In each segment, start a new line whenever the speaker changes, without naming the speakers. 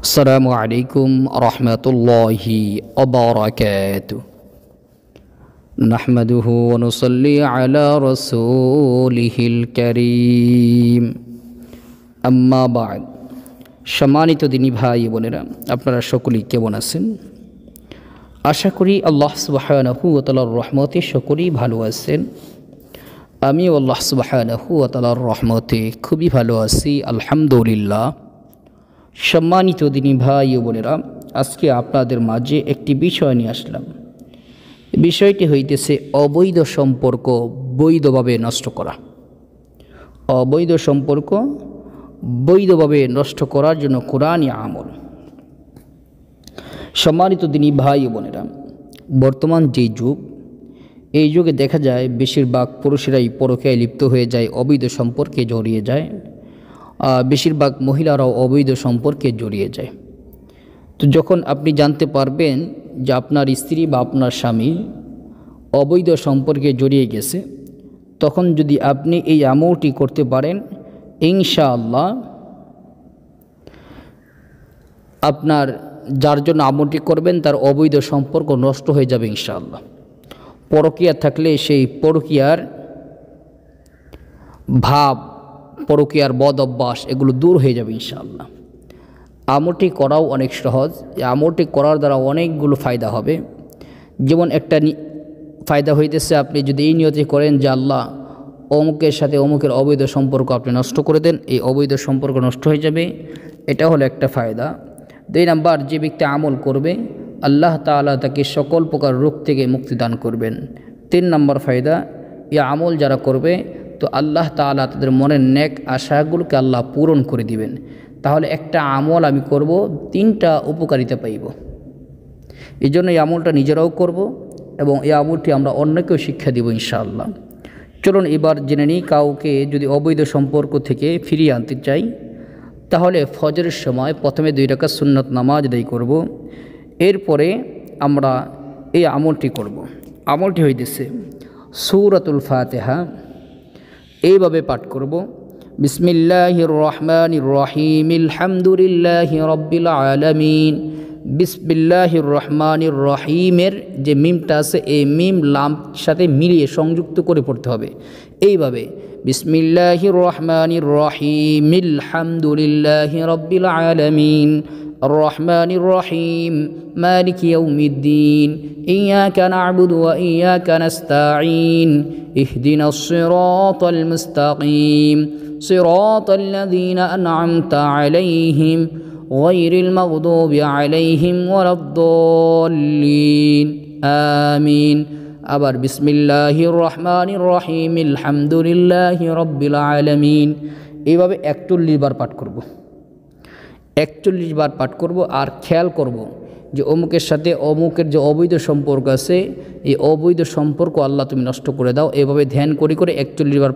আসসালামু আলাইকুম রহমতুল্লাহি ওবারাকাতু নাহমাদুহু ওয়া নুসাল্লি আলা রাসূলিহিল কারীম আম্মা বা'দ। সম্মানিত দিনী ভাই বোনেরা, আপনারা সকলেই কেমন আছেন? আশা করি আল্লাহ সুবহানাহু ওয়া তাআলার রহমতে সকলেই ভালো আছেন। আমিও আল্লাহ সুবহানাহু ওয়া তাআলার রহমতে খুবই ভালো আছি, আলহামদুলিল্লাহ। সম্মানিত দিনী ভাই ও বোনেরা, আজকে আপনাদের মাঝে একটি বিষয় নিয়ে আসলাম। বিষয়টি হইতেছে অবৈধ সম্পর্ক বৈধভাবে নষ্ট করা। অবৈধ সম্পর্ক বৈধভাবে নষ্ট করার জন্য কোরআনী আমল। সম্মানিত দিনী ভাই ও বোনেরা, বর্তমান যে যুগ, এই যুগে দেখা যায় বেশিরভাগ পুরুষেরাই পরকীয়ায় লিপ্ত হয়ে যায়, অবৈধ সম্পর্কে জড়িয়ে যায়। বেশিরভাগ মহিলারাও অবৈধ সম্পর্কে জড়িয়ে যায়। তো যখন আপনি জানতে পারবেন যে আপনার স্ত্রী বা আপনার স্বামী অবৈধ সম্পর্কে জড়িয়ে গেছে, তখন যদি আপনি এই আমলটি করতে পারেন, ইনশাআল্লাহ আপনার যার জন্য আমলটি করবেন তার অবৈধ সম্পর্ক নষ্ট হয়ে যাবে ইনশাআল্লাহ। পরকীয়া থাকলে সেই পরকীয়ার ভাব, পরকীয়ার বদ অভ্যাস এগুলো দূর হয়ে যাবে ইনশাআল্লাহ। আমলটি করাও অনেক সহজ। এই আমলটি করার দ্বারা অনেকগুলো ফায়দা হবে। যেমন একটা ফায়দা হইতেছে, আপনি যদি এই নিয়তে করেন যে আল্লাহ অমুকের সাথে অমুকের অবৈধ সম্পর্ক আপনি নষ্ট করে দেন, এই অবৈধ সম্পর্ক নষ্ট হয়ে যাবে। এটা হলো একটা ফায়দা। 2 নাম্বার, যে ব্যক্তি আমল করবে আল্লাহ তাআলা তাকে সকল প্রকার রোগ থেকে মুক্তি দান করবেন। 3 নাম্বার ফায়দা, এই আমল যারা করবে তো আল্লাহ তাআলা তাদের মনের নেক আশাগুলোকে আল্লাহ পূরণ করে দিবেন। তাহলে একটা আমল আমি করব, 3টা উপকারিতা পাইব। এই জন্য এই আমলটা নিজেরাও করব এবং এই আমলটি আমরা অন্যকেও শিক্ষা দিব ইনশাআল্লাহ। চলুন এবার জেনে নিই, কাউকে যদি অবৈধ সম্পর্ক থেকে ফিরিয়ে আনতে চাই তাহলে ফজরের সময় প্রথমে 2 রাকাত সুন্নত নামাজ আদায় করব। এরপরে আমরা এই আমলটি করব। আমলটি হইতেছে সূরাতুল ফাতিহা এইভাবে পাঠ করব। বিসমিল্লাহির রহমানির রহিম, আলহামদুলিল্লাহি রাব্বিল আলামিন। বিসমিল্লাহির রহমানির রহিমের যে মিমটা আছে, এই মিম লাম সাথে মিলিয়ে সংযুক্ত করে পড়তে হবে এইভাবে। বিসমিল্লাহির রহমানির রহিম, আলহামদুলিল্লাহি রাব্বিল আলামিন, الرحمن الرحيم مالك يوم الدين إياك نعبد وإياك نستعين اهدنا الصراط المستقيم صراط الذين أنعمت عليهم غير المغضوب عليهم ولا الضالين آمين। আবার বিসমিল্লাহির রহমানির রহিম, আলহামদুলিল্লাহি রাব্বিল আলামিন। এইভাবে 41 বার পাঠ করব। 41 বার পাঠ করব। আর খেয়াল করব যে অমুকের সাথে অমুকের যে অবৈধ সম্পর্ক আছে, এই অবৈধ সম্পর্ক আল্লাহ তুমি নষ্ট করে দাও। এভাবে ধ্যান করে 41 বার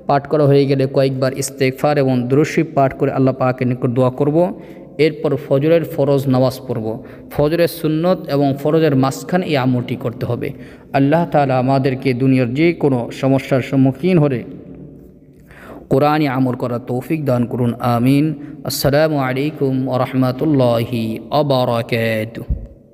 পাঠ করা হয়ে গেলে কয়েকবার ইস্তেগফার এবং দুরূদ শরীফ পাঠ করে আল্লাহ পাকের নিকট দোয়া করব। এরপর ফজরের ফরজ নামাজ পড়ব। ফজরের সুন্নত এবং ফরজের মাঝখানে এই আমলটি করতে হবে। আল্লাহ তাআলা আমাদেরকে দুনিয়ার যে কোনো সমস্যার সম্মুখীন হলে কোরআনী আমল করার তৌফিক দান করুন, আমিন। আসসালামু আলাইকুম ওয়া রাহমাতুল্লাহি ওয়া বারাকাতুহু।